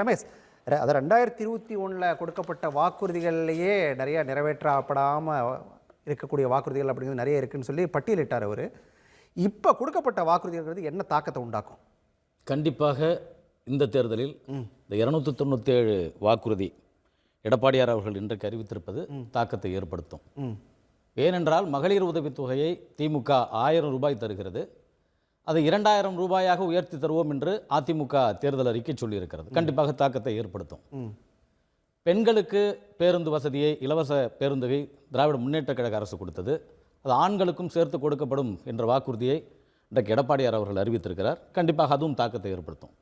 ரமேஷ், அது 2021 கொடுக்கப்பட்ட வாக்குறுதிகள்லேயே நிறைய நிறைவேற்றப்படாமல் இருக்கக்கூடிய வாக்குறுதிகள் அப்படிங்கிறது நிறைய இருக்குன்னு சொல்லி பட்டியலிட்டார் அவர். இப்போ கொடுக்கப்பட்ட வாக்குறுதிகள் என்ன தாக்கத்தை உண்டாக்கும்? கண்டிப்பாக இந்த தேர்தலில் இந்த 297 வாக்குறுதி எடப்பாடியார் அவர்கள் இன்றைக்கு அறிவித்திருப்பது தாக்கத்தை ஏற்படுத்தும். ஏனென்றால் மகளிர் உதவித்தொகையை திமுக 1000 ரூபாய் தருகிறது. அதை 2000 ரூபாயாக உயர்த்தி தருவோம் என்று அதிமுக தேர்தல் அறிக்கை சொல்லியிருக்கிறது. கண்டிப்பாக தாக்கத்தை ஏற்படுத்தும். பெண்களுக்கு பேருந்து வசதியை, இலவச பேருந்துகை திராவிட முன்னேற்ற கழக அரசு கொடுத்தது. அது ஆண்களுக்கும் சேர்த்து கொடுக்கப்படும் என்ற வாக்குறுதியை இன்றைக்கு எடப்பாடியார் அவர்கள் அறிவித்திருக்கிறார். கண்டிப்பாக அதுவும் தாக்கத்தை ஏற்படுத்தும்.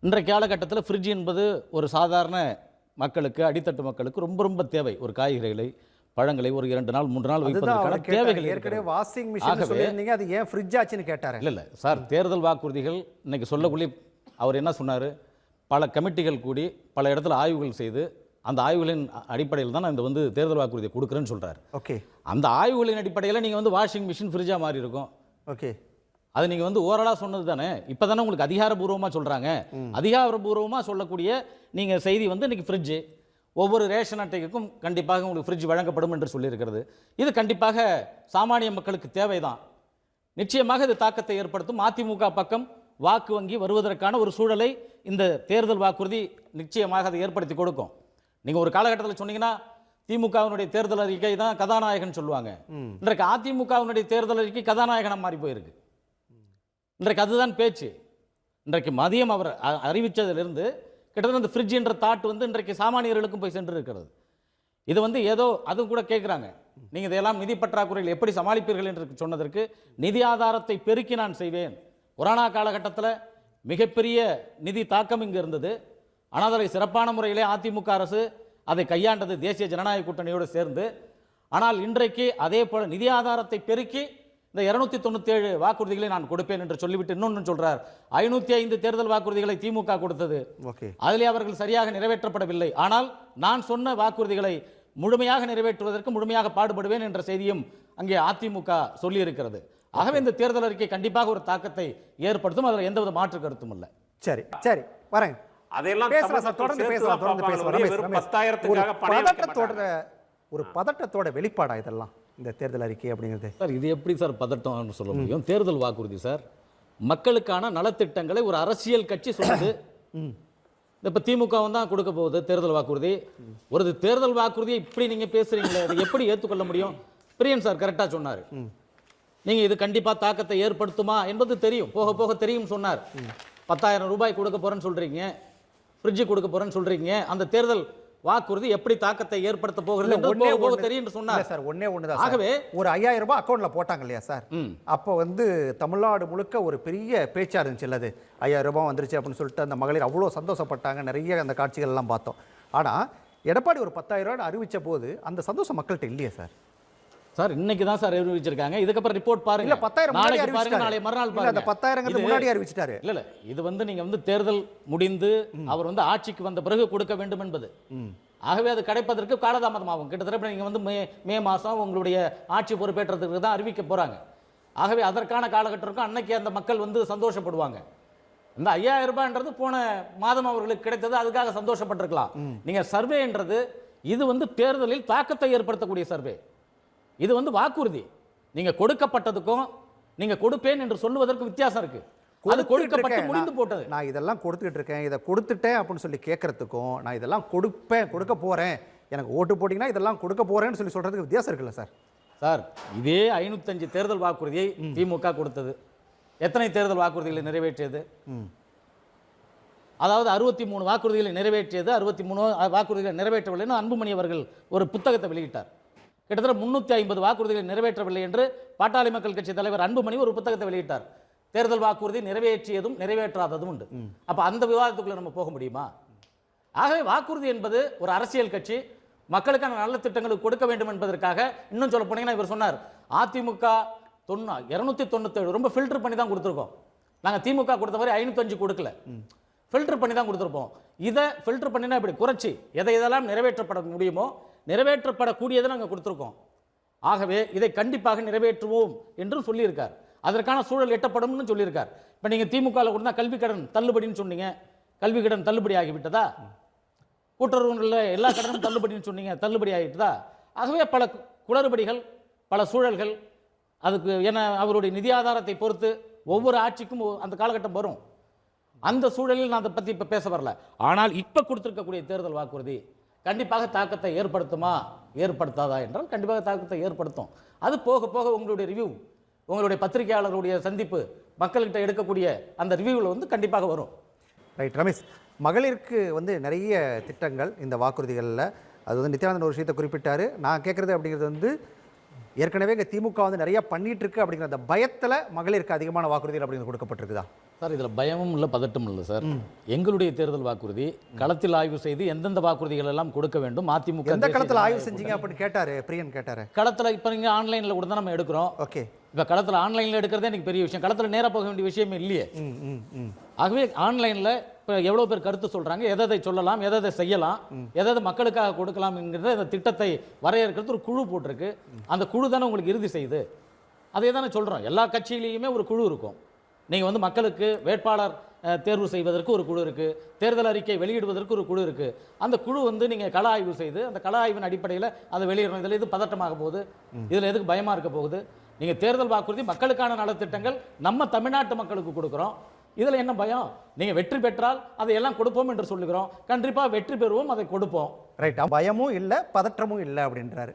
இன்றைய காலகட்டத்தில் ஃப்ரிட்ஜ் என்பது ஒரு சாதாரண மக்களுக்கு, அடித்தட்டு மக்களுக்கு ரொம்ப ரொம்ப தேவை. ஒரு காய்கறிகளை, பழங்களை ஒரு 2 நாள் 3 நாள் வைப்பதற்கான தேவைகள். ஏற்கனவே வாஷிங் மிஷின் சொல்லியிருந்தீங்க, அது ஏன் ஃப்ரிட்ஜ் ஆச்சுன்னு கேட்டார். இல்லை சார், தேர்தல் வாக்குறுதிகள் இன்னைக்கு சொல்லக்குள்ளே அவர் என்ன சொன்னார்? பல கமிட்டிகள் கூடி பல இடத்துல ஆய்வுகள் செய்து அந்த ஆய்வுகளின் அடிப்படையில் தான் நான் இந்த தேர்தல் வாக்குறுதியை கொடுக்குறேன்னு சொல்கிறார். ஓகே, அந்த ஆய்வுகளின் அடிப்படையில் நீங்கள் வாஷிங் மிஷின் ஃப்ரிட்ஜாக மாறி இருக்கும். ஓகே, அது நீங்கள் ஓரலாக சொன்னது தானே. இப்போ தானே உங்களுக்கு அதிகாரபூர்வமாக சொல்கிறாங்க. அதிகாரபூர்வமாக சொல்லக்கூடிய நீங்கள் செய்தி இன்னைக்கு ஃப்ரிட்ஜு, ஒவ்வொரு ரேஷன் அட்டைக்கும் கண்டிப்பாக உங்களுக்கு ஃப்ரிட்ஜ் வழங்கப்படும் என்று சொல்லியிருக்கிறது. இது கண்டிப்பாக சாமானிய மக்களுக்கு தேவைதான். நிச்சயமாக இது தாக்கத்தை ஏற்படுத்தும். அதிமுக பக்கம் வாக்கு வங்கி வருவதற்கான ஒரு சூழலை இந்த தேர்தல் வாக்குறுதி நிச்சயமாக அதை ஏற்படுத்தி கொடுக்கும். நீங்கள் ஒரு காலகட்டத்தில் சொன்னீங்கன்னா திமுகவினுடைய தேர்தல் அறிக்கை தான் கதாநாயகன் சொல்லுவாங்க. இன்றைக்கு அதிமுகவினுடைய தேர்தல் அறிக்கை கதாநாயகனாக மாறி போயிருக்கு. இன்றைக்கு அதுதான் பேச்சு. இன்றைக்கு மதியம் அவர் அறிவித்ததிலிருந்து கிட்டத்தட்ட இந்த ஃப்ரிட்ஜ் என்ற தாட் இன்றைக்கு சாமானியர்களுக்கும் போய் சென்று இருக்கிறது. இது ஏதோ அதுவும் கூட கேட்குறாங்க, நீங்கள் இதெல்லாம் நிதி பற்றாக்குறைகள் எப்படி சமாளிப்பீர்கள் என்று சொன்னதற்கு, நிதி ஆதாரத்தை பெருக்கி நான் செய்வேன். கொரோனா காலகட்டத்தில் மிகப்பெரிய நிதி தாக்கம் இங்கே இருந்தது. ஆனால் அதை சிறப்பான முறையிலே அதிமுக அரசு அதை கையாண்டது தேசிய ஜனநாயக கூட்டணியோடு சேர்ந்து. ஆனால் இன்றைக்கு அதே போல் நிதி ஆதாரத்தை பெருக்கி இந்த 297 வாக்குறுதிகளை நான் கொடுப்பேன் என்று சொல்லிவிட்டு இன்னொன்று சொல்றார். 505 தேர்தல் வாக்குறுதிகளை திமுக கொடுத்தது. அதிலே அவர்கள் சரியாக நிறைவேற்றப்படவில்லை. ஆனால் நான் சொன்ன வாக்குறுதிகளை முழுமையாக நிறைவேற்றுவதற்கு முழுமையாக பாடுபடுவேன் என்ற செய்தியும் அங்கே அதிமுக சொல்லி இருக்கிறது. ஆகவே இந்த தேர்தல் அறிக்கை கண்டிப்பாக ஒரு தாக்கத்தை ஏற்படுத்தும். அதில் எந்தவித மாற்று கருத்தும் இல்லை. சரி சரி, வரேன். அதெல்லாம் ஒரு பதட்டத்தோட வெளிப்பாடா இதெல்லாம் இந்த தேர்தல் அறிக்கை அப்படிங்கிறது? சார், இது எப்படி சார் பதட்டம் சொல்ல முடியும்? தேர்தல் வாக்குறுதி சார், மக்களுக்கான நலத்திட்டங்களை ஒரு அரசியல் கட்சி சொல்லுது. இப்போ திமுக தான் கொடுக்க போகுது தேர்தல் வாக்குறுதி. ஒரு தேர்தல் வாக்குறுதியை இப்படி நீங்க பேசுறீங்களே, அதை எப்படி ஏற்றுக்கொள்ள முடியும்? பிரியன் சார் கரெக்டாக சொன்னார். நீங்க இது கண்டிப்பா தாக்கத்தை ஏற்படுத்துமா என்பது தெரியும், போக போக தெரியும் சொன்னார். 10,000 ரூபாய் கொடுக்க போறேன்னு சொல்றீங்க, ஃப்ரிட்ஜ் கொடுக்க போறேன்னு சொல்றீங்க. அந்த தேர்தல் வாக்குறுதி எப்படி தாக்கத்தை ஏற்படுத்த போகிறது தெரியும் சொன்னார் சார். ஒண்ணுதான். ஆகவே ஒரு 5,000 ரூபாய் அக்கௌண்ட்ல போட்டாங்க இல்லையா சார்? அப்போ தமிழ்நாடு முழுக்க ஒரு பெரிய பேச்சா இருந்துச்சு. இல்லது 5,000 ரூபாய் வந்துருச்சு அப்படின்னு சொல்லிட்டு அந்த மகளிர் அவ்வளோ சந்தோஷப்பட்டாங்க. நிறைய அந்த காட்சிகள் எல்லாம் பார்த்தோம். ஆனா எடப்பாடி ஒரு 10,000 ரூபாய் அறிவிச்ச போது அந்த சந்தோஷம் மக்கள்கிட்ட இல்லையே சார்? சார், இன்னைக்கு தான் சார் அறிவிச்சிருக்காங்க. இதுக்கப்புறம் ரிப்போர்ட் பாருங்க. 10,000 நாளைக்கு பாருங்க, நாளை மறுநாள் பாருங்க. அந்த 10,000 முன்னாடி அறிவிச்சிட்டாரு. இல்ல இது நீங்க தேர்தல் முடிந்து அவர் ஆட்சிக்கு வந்த பிறகு கொடுக்க வேண்டும் என்பது. ஆகவே அது கிடைப்பதற்கு காலதாமதம் ஆகும். கிட்டத்தட்ட நீங்க மே மாதம் உங்களுடைய ஆட்சி பொறுப்பேற்றதுக்கு தான் அறிவிக்க போறாங்க. ஆகவே அதற்கான காலகட்டத்திற்கும் அன்னைக்கு அந்த மக்கள் சந்தோஷப்படுவாங்க. இந்த 5,000 ரூபாய்ன்றது போன மாதம் அவர்களுக்கு கிடைத்தது, அதுக்காக சந்தோஷப்பட்டிருக்கலாம். நீங்க சர்வேன்றது இது தேர்தலில் தாக்கத்தை ஏற்படுத்தக்கூடிய சர்வே. இது வாக்குறுதி. நீங்க கொடுக்கப்பட்டதுக்கும் நீங்க கொடுப்பேன் என்று சொல்லுவதற்கு வித்தியாசம் இருக்கு. அது கொடுக்கப்பட்டு முடிந்து போட்டது. நான் இதெல்லாம் கொடுத்துட்டு இருக்கேன், இதை கொடுத்துட்டேன் அப்படின்னு சொல்லி கேட்கறதுக்கும், நான் இதெல்லாம் கொடுக்க போறேன், எனக்கு ஓட்டு போட்டீங்கன்னா இதெல்லாம் கொடுக்க போறேன்னு சொல்லி சொல்றதுக்கு வித்தியாசம் இருக்குல்ல சார்? சார், இதே 505 தேர்தல் வாக்குறுதியை திமுக கொடுத்தது. எத்தனை தேர்தல் வாக்குறுதிகளை நிறைவேற்றியது? அதாவது 63 வாக்குறுதிகளை நிறைவேற்றியது. 63 வாக்குறுதிகளை நிறைவேற்றவில்லைன்னு அன்புமணி அவர்கள் ஒரு புத்தகத்தை வெளியிட்டார். கிட்டத்தட்ட 350 வாக்குறுதிகளை நிறைவேற்றவில்லை என்று பாட்டாளி மக்கள் கட்சி தலைவர் அன்புமணி ஒரு புத்தகத்தை வெளியிட்டார். தேர்தல் வாக்குறுதி நிறைவேற்றியதும் நிறைவேற்றாததும் உண்டு. அப்ப அந்த விவாதத்துக்குள்ள நம்ம போக முடியுமா? ஆகவே வாக்குறுதி என்பது ஒரு அரசியல் கட்சி மக்களுக்கான நல்ல திட்டங்களுக்கு கொடுக்க வேண்டும் என்பதற்காக. இன்னும் சொல்ல போனீங்கன்னா இவர் சொன்னார், அதிமுக 297 ரொம்ப ஃபில்டர் பண்ணி தான் கொடுத்துருக்கோம். நாங்கள் திமுக கொடுத்த மாதிரி 505 கொடுக்கல, ஃபில்டர் பண்ணி தான் கொடுத்துருப்போம். இதை ஃபில்டர் பண்ணினா இப்படி குறைச்சி எதெல்லாம் நிறைவேற்றப்பட முடியுமோ நிறைவேற்றப்படக்கூடியதை நாங்கள் கொடுத்துருக்கோம். ஆகவே இதை கண்டிப்பாக நிறைவேற்றுவோம் என்று சொல்லியிருக்கார். அதற்கான சூழல் எட்டப்படும்னு சொல்லியிருக்கார். இப்போ நீங்கள் திமுகவில் கொடுத்தா கல்வி கடன் தள்ளுபடின்னு சொன்னீங்க. கல்வி கடன் தள்ளுபடி ஆகிவிட்டதா? கூட்டுறவுகளில் எல்லா கடனும் தள்ளுபடின்னு சொன்னீங்க, தள்ளுபடி ஆகிட்டுதா? ஆகவே பல குளறுபடிகள், பல சூழல்கள், அதுக்கு என அவருடைய நிதி ஆதாரத்தை பொறுத்து ஒவ்வொரு ஆட்சிக்கும் அந்த காலகட்டம் வரும். அந்த சூழலில் நான் அதை பற்றி இப்போ பேச வரல. ஆனால் இப்போ கொடுத்துருக்கக்கூடிய தேர்தல் வாக்குறுதி கண்டிப்பாக தாக்கத்தை ஏற்படுத்துமா ஏற்படுத்தாதா என்றால் கண்டிப்பாக தாக்கத்தை ஏற்படுத்தும். அது போக போக உங்களுடைய ரிவ்யூ, உங்களுடைய பத்திரிகையாளர்களுடைய சந்திப்பு, மக்கள்கிட்ட எடுக்கக்கூடிய அந்த ரிவ்யூவில் வந்து கண்டிப்பாக வரும். ரைட் ரமேஷ், மகளிருக்கு வந்து நிறைய திட்டங்கள் இந்த வாக்குறுதிகளில், அது வந்து நித்யானந்தன் ஒரு விஷயத்தை குறிப்பிட்டார். நான் கேட்குறது அப்படிங்கிறது வந்து ஏற்கனவே இங்கே திமுக வந்து நிறையா பண்ணிட்டு இருக்கு அப்படிங்கிற அந்த பயத்தில் மகளிருக்கு அதிகமான வாக்குறுதிகள் அப்படிங்கிறது கொடுக்கப்பட்டிருக்குதா? சார், இதில் பயமும் இல்லை, பதட்டமும் இல்லை சார். எங்களுடைய தேர்தல் வாக்குறுதி களத்தில் ஆய்வு செய்து எந்தெந்த வாக்குறுதிகள் எல்லாம் கொடுக்க வேண்டும், அதிமுக எந்த களத்தில் ஆய்வு செஞ்சீங்க அப்படின்னு கேட்டார் பிரியன் கேட்டார். களத்தில் இப்போ நீங்கள் ஆன்லைனில் கூட தான் நம்ம எடுக்கிறோம். ஓகே, இப்போ களத்தில் ஆன்லைனில் எடுக்கிறதே எனக்கு பெரிய விஷயம். களத்தில் நேராக போக வேண்டிய விஷயமே இல்லையே. ஆகவே ஆன்லைனில் இப்போ எவ்வளோ பேர் கருத்து சொல்கிறாங்க, எதை சொல்லலாம், எதை செய்யலாம், எதை மக்களுக்காக கொடுக்கலாம் என்கிற அந்த திட்டத்தை வரையறுக்கிறது ஒரு குழு போட்டிருக்கு. அந்த குழு தானே உங்களுக்கு இறுதி செய்யுது. அதே தானே சொல்கிறோம். எல்லா கட்சியிலையுமே ஒரு குழு இருக்கும். நீங்கள் வந்து மக்களுக்கு வேட்பாளர் தேர்வு செய்வதற்கு ஒரு குழு இருக்குது, தேர்தல் அறிக்கை வெளியிடுவதற்கு ஒரு குழு இருக்குது. அந்த குழு வந்து நீங்கள் கள ஆய்வு செய்து அந்த கள ஆய்வின் அடிப்படையில் அதை வெளியிடணும். இதில் எது பதட்டமாக போகுது, இதில் எதுக்கு பயமாக இருக்க போகுது? நீங்கள் தேர்தல் வாக்குறுதி மக்களுக்கான நலத்திட்டங்கள் நம்ம தமிழ்நாட்டு மக்களுக்கு கொடுக்குறோம். இதில் என்ன பயம்? நீங்கள் வெற்றி பெற்றால் அதை எல்லாம் கொடுப்போம் என்று சொல்லுகிறோம். கண்டிப்பாக வெற்றி பெறுவோம், அதை கொடுப்போம். ரைட், பயமும் இல்லை பதற்றமும் இல்லை அப்படின்றாரு.